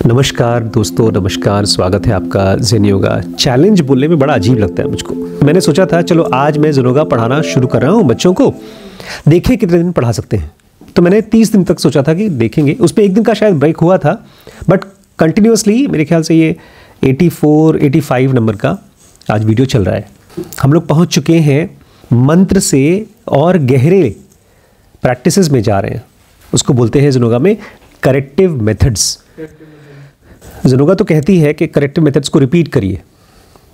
नमस्कार दोस्तों, नमस्कार। स्वागत है आपका ज़ेन योगा। चैलेंज बोलने में बड़ा अजीब लगता है मुझको। मैंने सोचा था चलो आज मैं ज़ेन योगा पढ़ाना शुरू कर रहा हूँ बच्चों को, देखें कितने दिन पढ़ा सकते हैं। तो मैंने 30 दिन तक सोचा था कि देखेंगे, उसमें एक दिन का शायद ब्रेक हुआ था, बट कंटिन्यूसली मेरे ख्याल से ये 84-85 नंबर का आज वीडियो चल रहा है। हम लोग पहुँच चुके हैं मंत्र से और गहरे प्रैक्टिसेस में जा रहे हैं। उसको बोलते हैं ज़ेन योगा में करेक्टिव मेथड्स। ज़ेन योगा तो कहती है कि करेक्टिव मेथड्स को रिपीट करिए।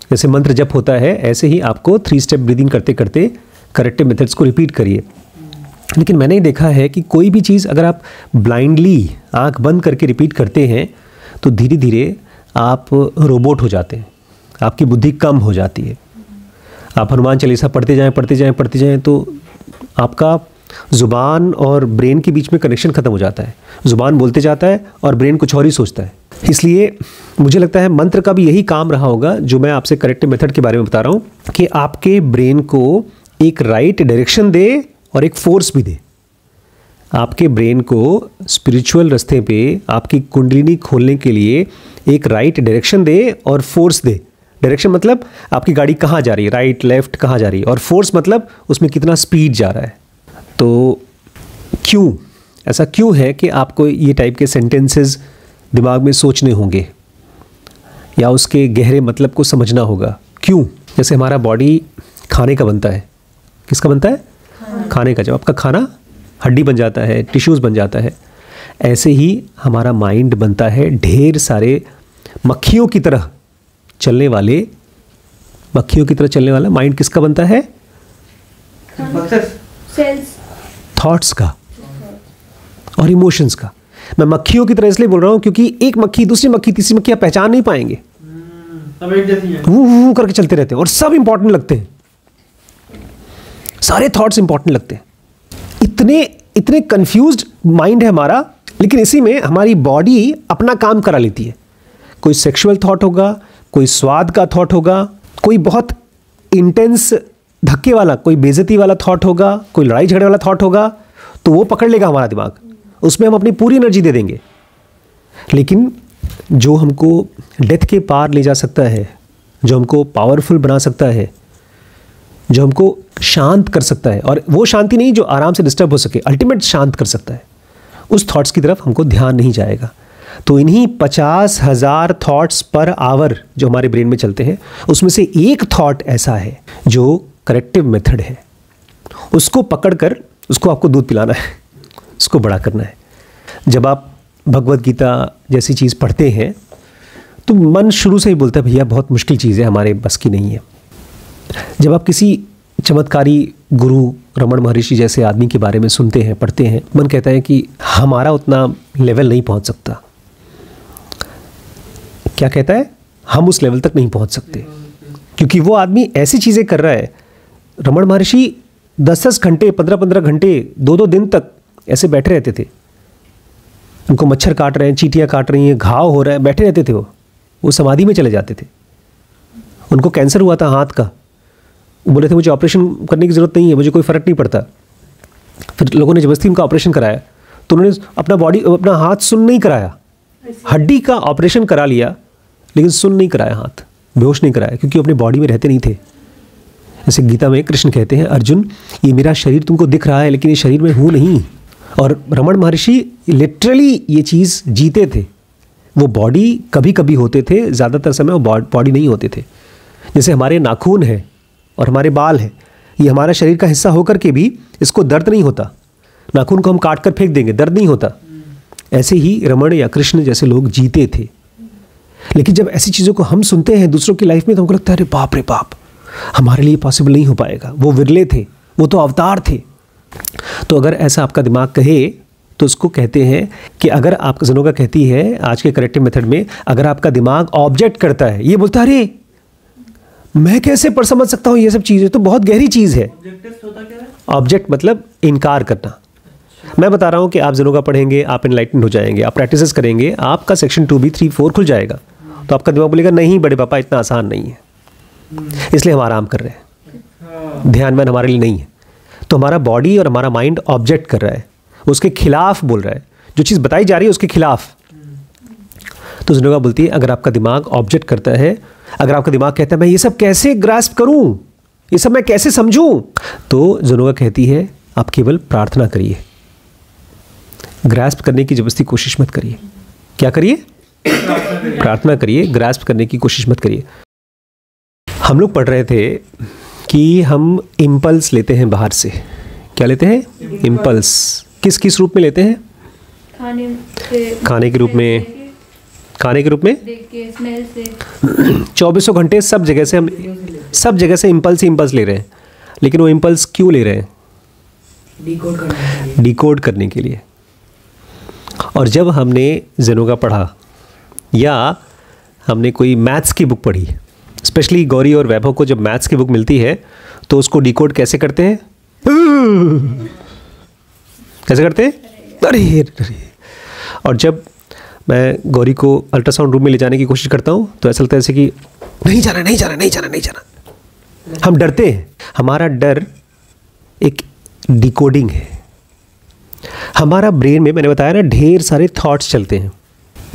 जैसे मंत्र जप होता है ऐसे ही आपको 3 स्टेप ब्रीदिंग करते करते करेक्टिव मेथड्स को रिपीट करिए। लेकिन मैंने देखा है कि कोई भी चीज़ अगर आप ब्लाइंडली आंख बंद करके रिपीट करते हैं तो धीरे धीरे आप रोबोट हो जाते हैं, आपकी बुद्धि कम हो जाती है। आप हनुमान चालीसा पढ़ते जाएं तो आपका ज़ुबान और ब्रेन के बीच में कनेक्शन ख़त्म हो जाता है। ज़ुबान बोलते जाता है और ब्रेन कुछ और ही सोचता है। इसलिए मुझे लगता है मंत्र का भी यही काम रहा होगा जो मैं आपसे करेक्टिव मेथड के बारे में बता रहा हूँ, कि आपके ब्रेन को एक राइट डायरेक्शन दे और एक फोर्स भी दे। आपके ब्रेन को स्पिरिचुअल रास्ते पे आपकी कुंडलिनी खोलने के लिए एक राइट डायरेक्शन दे और फोर्स दे। डायरेक्शन मतलब आपकी गाड़ी कहाँ जा रही है, राइट लेफ्ट कहाँ जा रही है, और फोर्स मतलब उसमें कितना स्पीड जा रहा है। तो क्यों ऐसा क्यों है कि आपको ये टाइप के सेंटेंसेस दिमाग में सोचने होंगे या उसके गहरे मतलब को समझना होगा। क्यों? जैसे हमारा बॉडी खाने का बनता है। किसका बनता है? खाने का। जब आपका खाना हड्डी बन जाता है, टिश्यूज़ बन जाता है, ऐसे ही हमारा माइंड बनता है। ढेर सारे मक्खियों की तरह चलने वाला माइंड किसका बनता है? थॉट्स का और इमोशंस का। मैं मक्खियों की तरह इसलिए बोल रहा हूं क्योंकि एक मक्खी दूसरी मक्खी तीसरी मक्खी आप पहचान नहीं पाएंगे, सब एक जैसी हैं। वो करके चलते रहते हैं और सब इंपॉर्टेंट लगते हैं। सारे थॉट्स इंपॉर्टेंट लगते हैं। इतने कंफ्यूज्ड माइंड है हमारा, लेकिन इसी में हमारी बॉडी अपना काम करा लेती है। कोई सेक्सुअल थॉट होगा, कोई स्वाद का थॉट होगा, कोई बहुत इंटेंस धक्के वाला, कोई बेइज्जती वाला थॉट होगा, कोई लड़ाई झगड़े वाला थॉट होगा, तो वो पकड़ लेगा हमारा दिमाग। उसमें हम अपनी पूरी एनर्जी दे देंगे। लेकिन जो हमको डेथ के पार ले जा सकता है, जो हमको पावरफुल बना सकता है, जो हमको शांत कर सकता है, और वो शांति नहीं जो आराम से डिस्टर्ब हो सके, अल्टीमेट शांत कर सकता है, उस थॉट्स की तरफ हमको ध्यान नहीं जाएगा। तो इन्हीं 50,000 थॉट्स पर आवर जो हमारे ब्रेन में चलते हैं, उसमें से एक थॉट ऐसा है जो करेक्टिव मेथड है। उसको पकड़कर उसको आपको दूध पिलाना है, उसको बड़ा करना है। जब आप भगवद गीता जैसी चीज़ पढ़ते हैं तो मन शुरू से ही बोलता है भैया बहुत मुश्किल चीज़ है, हमारे बस की नहीं है। जब आप किसी चमत्कारी गुरु रमण महर्षि जैसे आदमी के बारे में सुनते हैं, पढ़ते हैं, मन कहता है कि हमारा उतना लेवल नहीं पहुंच सकता। क्या कहता है? हम उस लेवल तक नहीं पहुंच सकते, क्योंकि वो आदमी ऐसी चीज़ें कर रहा है। रमण महर्षि 10-10 घंटे, 15-15 घंटे, 2-2 दिन तक ऐसे बैठे रहते थे। उनको मच्छर काट रहे हैं, चींटियाँ काट रही हैं, घाव हो रहा है, बैठे रहते थे। वो समाधि में चले जाते थे। उनको कैंसर हुआ था हाथ का, वो बोले थे मुझे ऑपरेशन करने की ज़रूरत नहीं है, मुझे कोई फ़र्क नहीं पड़ता। फिर लोगों ने ज़बरदस्ती उनका ऑपरेशन कराया, तो उन्होंने अपना हाथ सुन्न नहीं कराया। हड्डी का ऑपरेशन करा लिया लेकिन सुन्न नहीं कराया, हाथ बेहोश नहीं कराया, क्योंकि अपनी बॉडी में रहते नहीं थे। जैसे गीता में कृष्ण कहते हैं, अर्जुन ये मेरा शरीर तुमको दिख रहा है लेकिन ये शरीर में हूँ नहीं। और रमण महर्षि लिटरली ये चीज़ जीते थे। वो बॉडी कभी कभी होते थे, ज़्यादातर समय वो बॉडी नहीं होते थे। जैसे हमारे नाखून है और हमारे बाल है, ये हमारा शरीर का हिस्सा होकर के भी इसको दर्द नहीं होता। नाखून को हम काट कर फेंक देंगे, दर्द नहीं होता। ऐसे ही रमण या कृष्ण जैसे लोग जीते थे। लेकिन जब ऐसी चीज़ों को हम सुनते हैं दूसरों की लाइफ में, तो हमको लगता है अरे बाप रे बाप, हमारे लिए पॉसिबल नहीं हो पाएगा। वो विरले थे, वो तो अवतार थे। तो अगर ऐसा आपका दिमाग कहे तो उसको कहते हैं कि अगर आपका ज़ेन योगा कहती है आज के करेक्टिव मेथड में, अगर आपका दिमाग ऑब्जेक्ट करता है, ये बोलता है अरे मैं कैसे पढ़ समझ सकता हूँ, ये सब चीज़ें तो बहुत गहरी चीज़ है। ऑब्जेक्ट मतलब इनकार करना। मैं बता रहा हूँ कि आप ज़ेन योगा पढ़ेंगे, आप एनलाइटन हो जाएंगे, आप प्रैक्टिसेस करेंगे, आपका सेक्शन 2B 3 4 खुल जाएगा। तो आपका दिमाग बोलेगा नहीं बड़े पापा इतना आसान नहीं है, इसलिए हम आराम कर रहे हैं, ध्यान में हमारे लिए नहीं है। तो हमारा बॉडी और हमारा माइंड ऑब्जेक्ट कर रहा है, उसके खिलाफ बोल रहा है, जो चीज़ बताई जा रही है उसके खिलाफ। तो ज़ेनोगा बोलती है अगर आपका दिमाग ऑब्जेक्ट करता है, अगर आपका दिमाग कहता है मैं ये सब कैसे ग्रास्प करूं, ये सब मैं कैसे समझूं, तो ज़ेनोगा कहती है आप केवल प्रार्थना करिए, ग्रास्प करने की जबरदस्ती कोशिश मत करिए। क्या करिए? प्रार्थना करिए, ग्रास्प करने की कोशिश मत करिए। हम लोग पढ़ रहे थे कि हम इम्पल्स लेते हैं बाहर से। क्या लेते हैं? इम्पल्स। किस किस रूप में लेते हैं? खाने के रूप में, खाने के रूप में, देख के, स्मेल से, 24 घंटे सब जगह से हम सब जगह से इम्पल्स ही इम्पल्स ले रहे हैं। लेकिन वो इम्पल्स क्यों ले रहे हैं? डिकोड करने के लिए। और जब हमने ज़ेनोगा पढ़ा या हमने कोई मैथ्स की बुक पढ़ी, स्पेशली गौरी और वैभव को जब मैथ्स की बुक मिलती है तो उसको डिकोड कैसे करते हैं? कैसे करते हैं? अरे। और जब मैं गौरी को अल्ट्रासाउंड रूम में ले जाने की कोशिश करता हूँ तो ऐसा लगता है जैसे कि नहीं जाना, नहीं जाना, नहीं जाना, नहीं जाना। हम डरते हैं। हमारा डर एक डिकोडिंग है। हमारा ब्रेन में, मैंने बताया ना, ढेर सारे थॉट्स चलते हैं।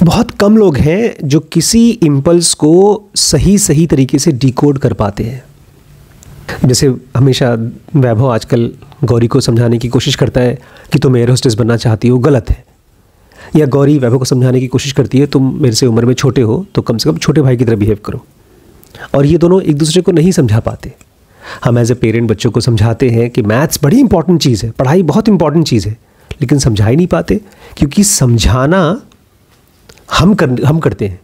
बहुत कम लोग हैं जो किसी इम्पल्स को सही सही तरीके से डिकोड कर पाते हैं। जैसे हमेशा वैभव आजकल गौरी को समझाने की कोशिश करता है कि तुम एयर होस्टेस बनना चाहती हो, गलत है। या गौरी वैभव को समझाने की कोशिश करती है तुम मेरे से उम्र में छोटे हो तो कम से कम छोटे भाई की तरह बिहेव करो। और ये दोनों एक दूसरे को नहीं समझा पाते। हम एज ए पेरेंट बच्चों को समझाते हैं कि मैथ्स बड़ी इंपॉर्टेंट चीज़ है, पढ़ाई बहुत इंपॉर्टेंट चीज़ है, लेकिन समझा ही नहीं पाते क्योंकि समझाना हम करते हैं।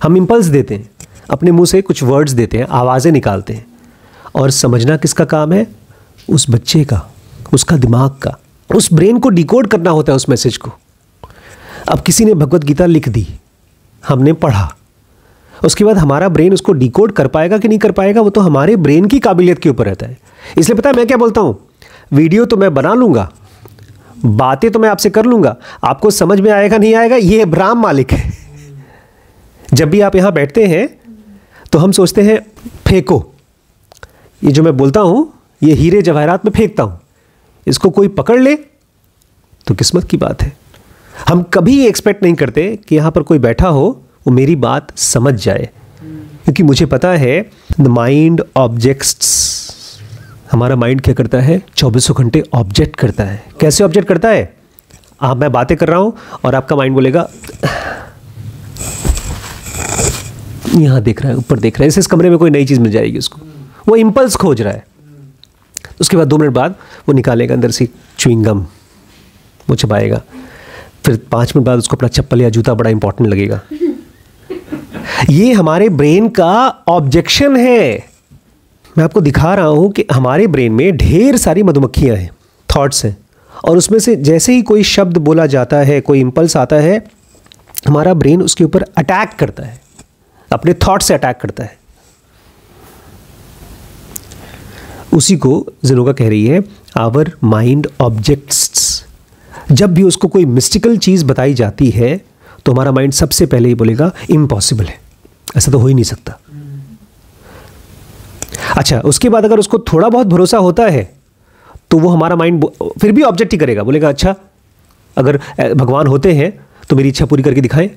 हम इम्पल्स देते हैं, अपने मुंह से कुछ वर्ड्स देते हैं, आवाज़ें निकालते हैं। और समझना किसका काम है? उस बच्चे का, उसका दिमाग का। उस ब्रेन को डिकोड करना होता है उस मैसेज को। अब किसी ने भगवत गीता लिख दी, हमने पढ़ा, उसके बाद हमारा ब्रेन उसको डिकोड कर पाएगा कि नहीं कर पाएगा वो तो हमारे ब्रेन की काबिलियत के ऊपर रहता है। इसलिए पता है मैं क्या बोलता हूँ, वीडियो तो मैं बना लूँगा, बातें तो मैं आपसे कर लूँगा, आपको समझ में आएगा नहीं आएगा ये ब्राह्म मालिक है। जब भी आप यहाँ बैठते हैं तो हम सोचते हैं फेंको, ये जो मैं बोलता हूँ ये हीरे जवाहरात में फेंकता हूँ, इसको कोई पकड़ ले तो किस्मत की बात है। हम कभी एक्सपेक्ट नहीं करते कि यहाँ पर कोई बैठा हो वो मेरी बात समझ जाए, क्योंकि मुझे पता है द माइंड ऑब्जेक्ट्स। हमारा माइंड क्या करता है? 24 घंटे ऑब्जेक्ट करता है। कैसे ऑब्जेक्ट करता है? मैं बातें कर रहा हूँ और आपका माइंड बोलेगा यहाँ देख रहा है, ऊपर देख रहा है, इस कमरे में कोई नई चीज़ मिल जाएगी उसको, वो इम्पल्स खोज रहा है। उसके बाद 2 मिनट बाद वो निकालेगा अंदर से च्युइंग गम, वो चबाएगा। फिर 5 मिनट बाद उसको अपना चप्पल या जूता बड़ा इंपॉर्टेंट लगेगा। ये हमारे ब्रेन का ऑब्जेक्शन है। मैं आपको दिखा रहा हूं कि हमारे ब्रेन में ढेर सारी मधुमक्खियां हैं, थॉट्स हैं, और उसमें से जैसे ही कोई शब्द बोला जाता है, कोई इंपल्स आता है, हमारा ब्रेन उसके ऊपर अटैक करता है, अपने थॉट से अटैक करता है। उसी को ज़ेनोगा कह रही है आवर माइंड ऑब्जेक्ट्स। जब भी उसको कोई मिस्टिकल चीज़ बताई जाती है तो हमारा माइंड सबसे पहले ही बोलेगा इम्पॉसिबल है, ऐसा तो हो ही नहीं सकता। अच्छा, उसके बाद अगर उसको थोड़ा बहुत भरोसा होता है तो वो हमारा माइंड फिर भी ऑब्जेक्ट ही करेगा, बोलेगा अच्छा अगर भगवान होते हैं तो मेरी इच्छा पूरी करके दिखाएं।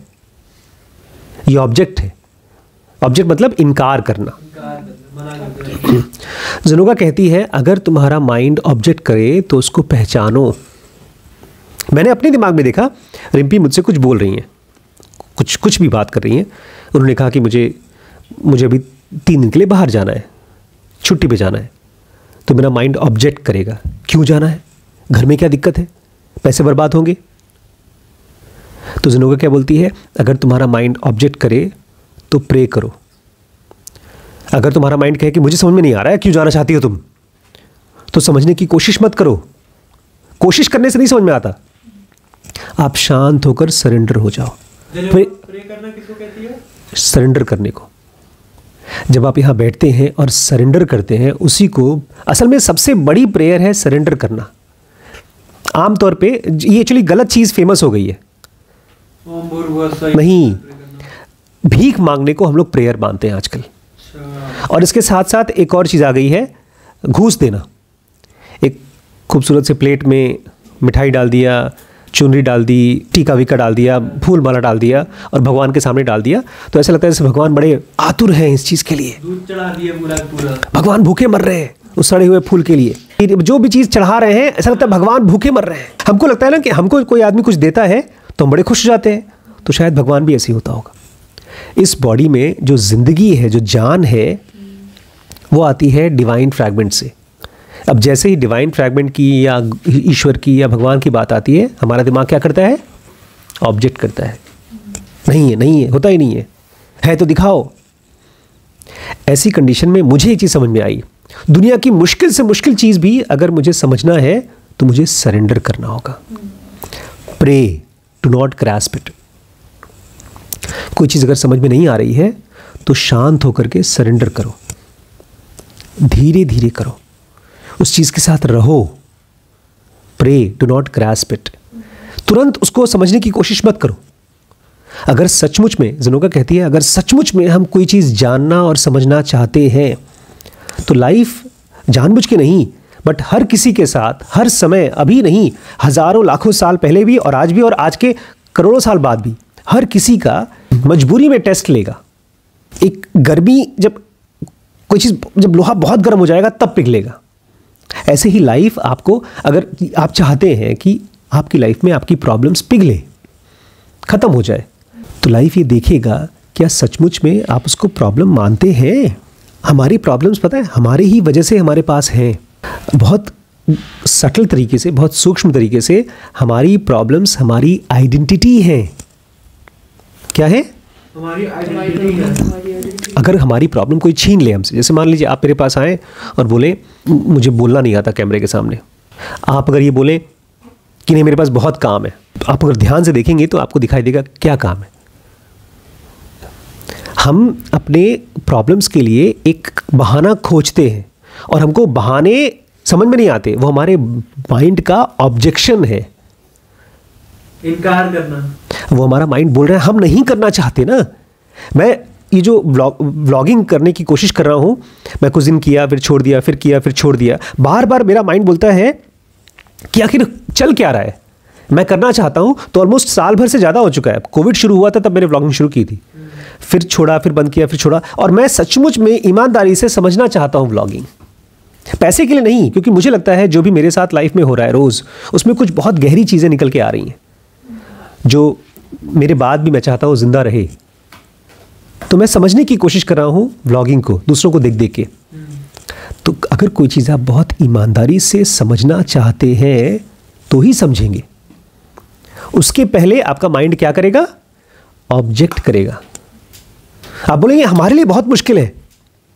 ये ऑब्जेक्ट है। ऑब्जेक्ट मतलब इनकार करना। ज़ेनोगा कहती है अगर तुम्हारा माइंड ऑब्जेक्ट करे तो उसको पहचानो। मैंने अपने दिमाग में देखा, रिम्पी मुझसे कुछ बोल रही हैं, कुछ भी बात कर रही हैं। उन्होंने कहा कि मुझे अभी 3 दिन के लिए बाहर जाना है, छुट्टी पे जाना है। तो मेरा माइंड ऑब्जेक्ट करेगा, क्यों जाना है, घर में क्या दिक्कत है, पैसे बर्बाद होंगे। तो ज़ेनोगा क्या बोलती है, अगर तुम्हारा माइंड ऑब्जेक्ट करे तो प्रे करो। अगर तुम्हारा माइंड कहे कि मुझे समझ में नहीं आ रहा है क्यों जाना चाहती हो तुम, तो समझने की कोशिश मत करो। कोशिश करने से नहीं समझ में आता, आप शांत होकर सरेंडर हो जाओ। प्रे करना किसको कहती है? सरेंडर करने को। जब आप यहाँ बैठते हैं और सरेंडर करते हैं, उसी को असल में सबसे बड़ी प्रेयर है सरेंडर करना। आमतौर पे ये एक्चुअली गलत चीज़ फेमस हो गई है। ओम भूर्भुवः नहीं, भीख मांगने को हम लोग प्रेयर मानते हैं आजकल। और इसके साथ साथ एक और चीज़ आ गई है, घूस देना। एक खूबसूरत से प्लेट में मिठाई डाल दिया, चुनरी डाल दी, टीका वीका डाल दिया, फूल माला डाल दिया और भगवान के सामने डाल दिया, तो ऐसा लगता है जैसे भगवान बड़े आतुर हैं इस चीज़ के लिए, दूध चढ़ा दिया पूरा पूरा, भगवान भूखे मर रहे हैं उस सड़े हुए फूल के लिए। जो भी चीज़ चढ़ा रहे हैं ऐसा लगता है भगवान भूखे मर रहे हैं। हमको लगता है ना कि हमको कोई आदमी कुछ देता है तो हम बड़े खुश हो जाते हैं, तो शायद भगवान भी ऐसे ही होता होगा। इस बॉडी में जो जिंदगी है, जो जान है, वो आती है डिवाइन फ्रैगमेंट से। अब जैसे ही डिवाइन फ्रैगमेंट की या ईश्वर की या भगवान की बात आती है, हमारा दिमाग क्या करता है? ऑब्जेक्ट करता है, नहीं है, नहीं है, होता ही नहीं है तो दिखाओ। ऐसी कंडीशन में मुझे एक चीज़ समझ में आई, दुनिया की मुश्किल से मुश्किल चीज़ भी अगर मुझे समझना है तो मुझे सरेंडर करना होगा। Pray, do not grasp it. कोई चीज़ अगर समझ में नहीं आ रही है तो शांत होकर के सरेंडर करो, धीरे धीरे करो, उस चीज़ के साथ रहो। Pray, do not grasp it. तुरंत उसको समझने की कोशिश मत करो। अगर सचमुच में, ज़नोगा कहती है, अगर सचमुच में हम कोई चीज़ जानना और समझना चाहते हैं तो लाइफ जानबूझ के नहीं, बट हर किसी के साथ हर समय, अभी नहीं, हज़ारों लाखों साल पहले भी और आज भी और आज के करोड़ों साल बाद भी, हर किसी का मजबूरी में टेस्ट लेगा। एक गर्मी, जब कोई चीज़, जब लोहा बहुत गर्म हो जाएगा तब पिघलेगा। ऐसे ही लाइफ आपको, अगर आप चाहते हैं कि आपकी लाइफ में आपकी प्रॉब्लम्स पिघले, ख़त्म हो जाए, तो लाइफ ये देखेगा क्या सचमुच में आप उसको प्रॉब्लम मानते हैं। हमारी प्रॉब्लम्स, पता है, हमारी ही वजह से हमारे पास हैं। बहुत सटल तरीके से, बहुत सूक्ष्म तरीके से हमारी प्रॉब्लम्स हमारी आइडेंटिटी है। क्या है? हमारी आइडेंटिटी है। अगर हमारी प्रॉब्लम कोई छीन ले हमसे, जैसे मान लीजिए आप मेरे पास आए और बोले मुझे बोलना नहीं आता कैमरे के सामने, आप अगर ये बोलें कि नहीं मेरे पास बहुत काम है, आप अगर ध्यान से देखेंगे तो आपको दिखाई देगा क्या काम है। हम अपने प्रॉब्लम्स के लिए एक बहाना खोजते हैं और हमको बहाने समझ में नहीं आते, वो हमारे माइंड का ऑब्जेक्शन है, इनकार करना। वो हमारा माइंड बोल रहा है हम नहीं करना चाहते ना। मैं ये जो व्लॉगिंग करने की कोशिश कर रहा हूँ, मैं कुछ दिन किया, फिर छोड़ दिया, फिर किया, फिर छोड़ दिया, बार बार मेरा माइंड बोलता है कि आखिर चल क्या रहा है। मैं करना चाहता हूँ, तो ऑलमोस्ट साल भर से ज़्यादा हो चुका है। कोविड शुरू हुआ था तब मैंने व्लॉगिंग शुरू की थी, फिर छोड़ा, फिर बंद किया, फिर छोड़ा। और मैं सचमुच में ईमानदारी से समझना चाहता हूँ व्लॉगिंग, पैसे के लिए नहीं, क्योंकि मुझे लगता है जो भी मेरे साथ लाइफ में हो रहा है रोज़, उसमें कुछ बहुत गहरी चीज़ें निकल के आ रही हैं जो मेरे बाद भी मैं चाहता हूँ ज़िंदा रहे। तो मैं समझने की कोशिश कर रहा हूँ व्लॉगिंग को, दूसरों को देख देख के। तो अगर कोई चीज़ आप बहुत ईमानदारी से समझना चाहते हैं तो ही समझेंगे। उसके पहले आपका माइंड क्या करेगा? ऑब्जेक्ट करेगा। आप बोलेंगे हमारे लिए बहुत मुश्किल है,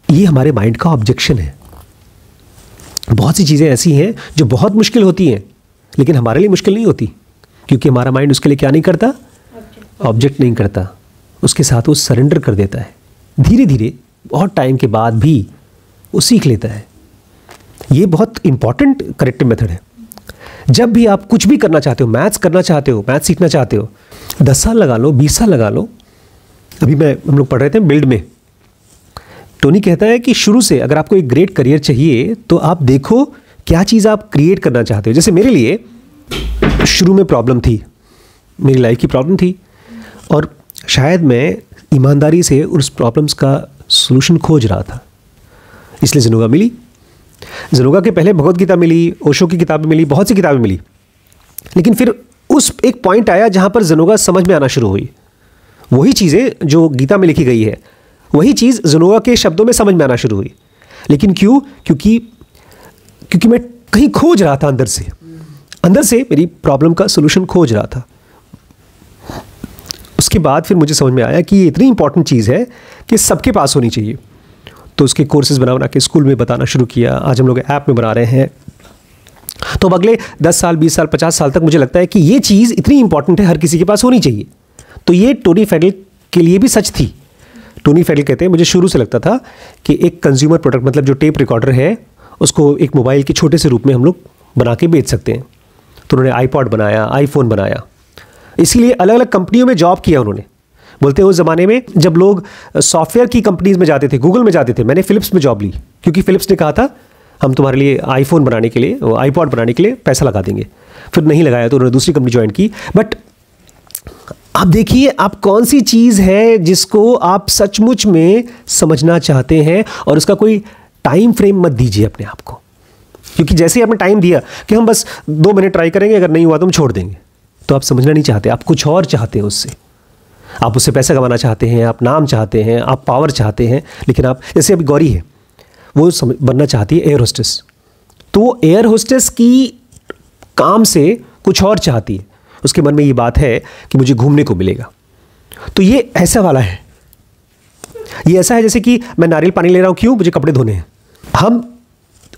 ये हमारे माइंड का ऑब्जेक्शन है। बहुत सी चीज़ें ऐसी हैं जो बहुत मुश्किल होती हैं, लेकिन हमारे लिए मुश्किल नहीं होती, क्योंकि हमारा माइंड उसके लिए क्या नहीं करता? ऑब्जेक्ट नहीं करता, उसके साथ वो सरेंडर कर देता है। धीरे धीरे बहुत टाइम के बाद भी वो सीख लेता है। ये बहुत इंपॉर्टेंट करेक्टिव मेथड है। जब भी आप कुछ भी करना चाहते हो, मैथ्स करना चाहते हो, मैथ्स सीखना चाहते हो, 10 साल लगा लो, 20 साल लगा लो। अभी हम लोग पढ़ रहे थे बिल्ड में, टोनी कहता है कि शुरू से अगर आपको एक ग्रेट करियर चाहिए तो आप देखो क्या चीज़ आप क्रिएट करना चाहते हो। जैसे मेरे लिए शुरू में प्रॉब्लम थी, मेरी लाइफ की प्रॉब्लम थी, और शायद मैं ईमानदारी से उस प्रॉब्लम्स का सॉल्यूशन खोज रहा था, इसलिए ज़नोगा मिली। ज़नोगा के पहले भगवत गीता मिली, ओशो की किताबें मिली, बहुत सी किताबें मिली, लेकिन फिर उस एक पॉइंट आया जहाँ पर ज़नोगा समझ में आना शुरू हुई। वही चीज़ें जो गीता में लिखी गई है, वही चीज़ ज़नोगा के शब्दों में समझ में आना शुरू हुई। लेकिन क्यों? क्योंकि मैं कहीं खोज रहा था, अंदर से मेरी प्रॉब्लम का सॉल्यूशन खोज रहा था। उसके बाद फिर मुझे समझ में आया कि ये इतनी इंपॉर्टेंट चीज़ है कि सबके पास होनी चाहिए। तो उसके कोर्सेज बना के स्कूल में बताना शुरू किया। आज हम लोग ऐप में बना रहे हैं। तो अब अगले 10 साल, 20 साल, 50 साल तक मुझे लगता है कि ये चीज़ इतनी इंपॉर्टेंट है, हर किसी के पास होनी चाहिए। तो ये टोनी फेडल के लिए भी सच थी। टोनी फेडल कहते हैं, मुझे शुरू से लगता था कि एक कंज्यूमर प्रोडक्ट, मतलब जो टेप रिकॉर्डर है, उसको एक मोबाइल के छोटे से रूप में हम लोग बना के बेच सकते हैं। तो उन्होंने आईपॉड बनाया, आईफोन बनाया, इसीलिए अलग अलग कंपनियों में जॉब किया उन्होंने। बोलते हैं उस ज़माने में जब लोग सॉफ्टवेयर की कंपनीज में जाते थे, गूगल में जाते थे, मैंने फ़िलिप्स में जॉब ली, क्योंकि फ़िलिप्स ने कहा था हम तुम्हारे लिए आईफोन बनाने के लिए, आईपॉड बनाने के लिए पैसा लगा देंगे। फिर नहीं लगाया तो उन्होंने दूसरी कंपनी ज्वाइन की। बट आप देखिए, आप कौन सी चीज़ है जिसको आप सचमुच में समझना चाहते हैं, और उसका कोई टाइम फ्रेम मत दीजिए अपने आप को, क्योंकि जैसे ही आपने टाइम दिया कि हम बस 2 महीने ट्राई करेंगे, अगर नहीं हुआ तो हम छोड़ देंगे, तो आप समझना नहीं चाहते, आप कुछ और चाहते हैं उससे। आप उससे पैसा कमाना चाहते हैं, आप नाम चाहते हैं, आप पावर चाहते हैं, लेकिन आप, जैसे अभी गौरी है, वो बनना चाहती है एयर होस्टेस, तो एयर होस्टेस की काम से कुछ और चाहती है, उसके मन में ये बात है कि मुझे घूमने को मिलेगा। तो ये ऐसा वाला है, ये ऐसा है जैसे कि मैं नारियल पानी ले रहा हूँ, क्यों? मुझे कपड़े धोने हैं। हम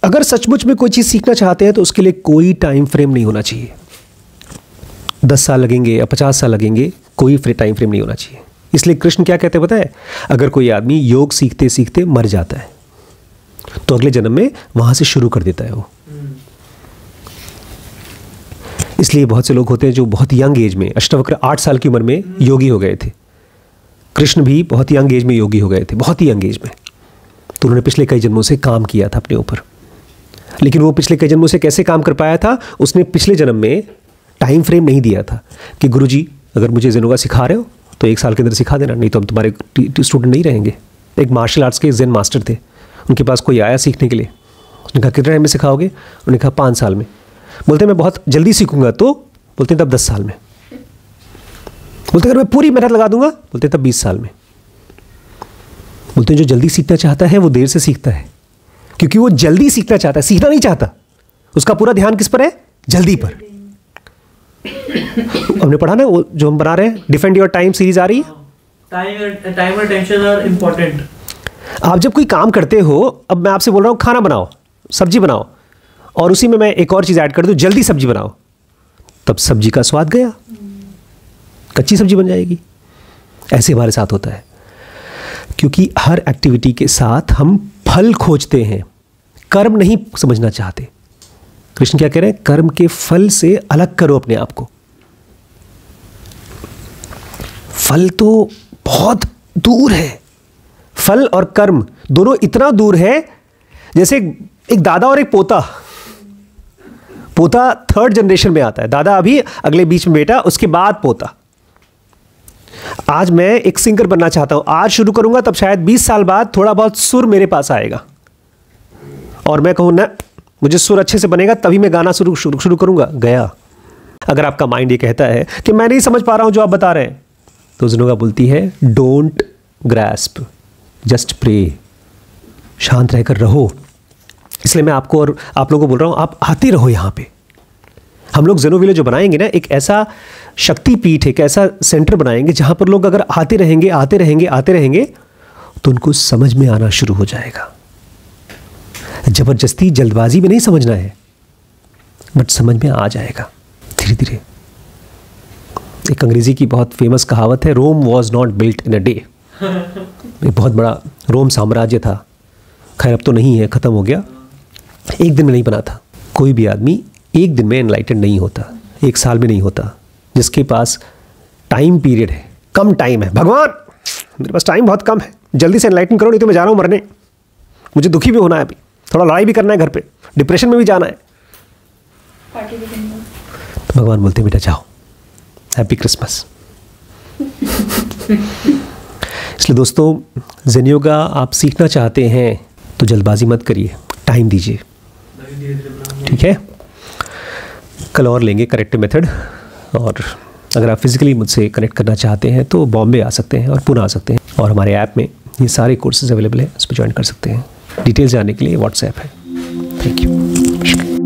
अगर सचमुच में कोई चीज़ सीखना चाहते हैं तो उसके लिए कोई टाइम फ्रेम नहीं होना चाहिए। 10 साल लगेंगे या 50 साल लगेंगे, कोई टाइम फ्रेम नहीं होना चाहिए। इसलिए कृष्ण क्या कहते हैं पता है? अगर कोई आदमी योग सीखते सीखते मर जाता है तो अगले जन्म में वहां से शुरू कर देता है वो। इसलिए बहुत से लोग होते हैं जो बहुत यंग एज में, अष्टावक्र 8 साल की उम्र में योगी हो गए थे। कृष्ण भी बहुत यंग एज में योगी हो गए थे, बहुत ही यंग एज में। तो उन्होंने पिछले कई जन्मों से काम किया था अपने ऊपर, लेकिन वो पिछले कई जन्मों से कैसे काम कर पाया था? उसने पिछले जन्म में टाइम फ्रेम नहीं दिया था कि गुरुजी अगर मुझे जेन योगा सिखा रहे हो तो 1 साल के अंदर सिखा देना, नहीं तो हम तुम्हारे स्टूडेंट नहीं रहेंगे। एक मार्शल आर्ट्स के जेन मास्टर थे, उनके पास कोई आया सीखने के लिए, उसने कहा कितने टाइम में सिखाओगे? उन्होंने कहा 5 साल में। बोलते मैं बहुत जल्दी सीखूंगा, तो बोलते तब 10 साल में। बोलते अगर मैं पूरी मेहनत लगा दूंगा, बोलते तब 20 साल में। बोलते जो जल्दी सीखना चाहता है वो देर से सीखता है, क्योंकि वो जल्दी सीखना चाहता है, सीखना नहीं चाहता। उसका पूरा ध्यान किस पर है? जल्दी पर। हमने पढ़ा ना वो जो हम बना रहे हैं, डिफेंड योर टाइम सीरीज आ रही है। टाइम और टेंशन आर इम्पोर्टेंट। आप जब कोई काम करते हो, अब मैं आपसे बोल रहा हूँ खाना बनाओ, सब्जी बनाओ, और उसी में मैं एक और चीज़ ऐड कर दूँ, जल्दी सब्जी बनाओ, तब सब्जी का स्वाद गया, कच्ची सब्जी बन जाएगी। ऐसे हमारे साथ होता है, क्योंकि हर एक्टिविटी के साथ हम फल खोजते हैं, कर्म नहीं समझना चाहते। कृष्ण क्या कह रहे हैं? कर्म के फल से अलग करो अपने आप को। फल तो बहुत दूर है, फल और कर्म दोनों इतना दूर है जैसे एक दादा और एक पोता। पोता 3rd जनरेशन में आता है, दादा अभी अगले बीच में बेटा, उसके बाद पोता। आज मैं एक सिंगर बनना चाहता हूं, आज शुरू करूंगा, तब शायद 20 साल बाद थोड़ा बहुत सुर मेरे पास आएगा, और मैं कहूं ना मुझे सुर अच्छे से बनेगा तभी मैं गाना शुरू करूंगा। गया। अगर आपका माइंड ये कहता है कि मैं नहीं समझ पा रहा हूं जो आप बता रहे हैं, तो जेन योगा बोलती है डोंट ग्रैस्प, जस्ट प्रे, शांत रहकर रहो। इसलिए मैं आपको और आप लोगों को बोल रहा हूं, आप आते रहो यहाँ पे। हम लोग जेनो विलेज जो बनाएंगे ना, एक ऐसा शक्तिपीठ, एक ऐसा सेंटर बनाएंगे जहां पर लोग अगर आते रहेंगे तो उनको समझ में आना शुरू हो जाएगा। जबरदस्ती जल्दबाजी में नहीं समझना है, बट समझ में आ जाएगा धीरे धीरे। एक अंग्रेजी की बहुत फेमस कहावत है, Rome was not built in a day. एक बहुत बड़ा रोम साम्राज्य था, खैर अब तो नहीं है, खत्म हो गया। एक दिन में नहीं बना था। कोई भी आदमी एक दिन में एनलाइटेड नहीं होता, 1 साल में नहीं होता। जिसके पास टाइम पीरियड है, कम टाइम है, भगवान मेरे पास टाइम बहुत कम है, जल्दी से एनलाइटन करो, नहीं तो मैं जा रहा हूँ मरने, मुझे दुखी भी होना है, अभी थोड़ा लड़ाई भी करना है घर पे, डिप्रेशन में भी जाना है, तो भगवान बोलते बेटा जाओ, हैप्पी क्रिसमस। इसलिए दोस्तों, जेन योगा आप सीखना चाहते हैं तो जल्दबाजी मत करिए, टाइम दीजिए, ठीक है। कल और लेंगे करेक्टिव मेथड, और अगर आप फिजिकली मुझसे कनेक्ट करना चाहते हैं तो बॉम्बे आ सकते हैं और पुणे आ सकते हैं, और हमारे ऐप में ये सारे कोर्सेज अवेलेबल है, उस पर ज्वाइन कर सकते हैं। डिटेल्स जानने के लिए व्हाट्सएप है। Thank you.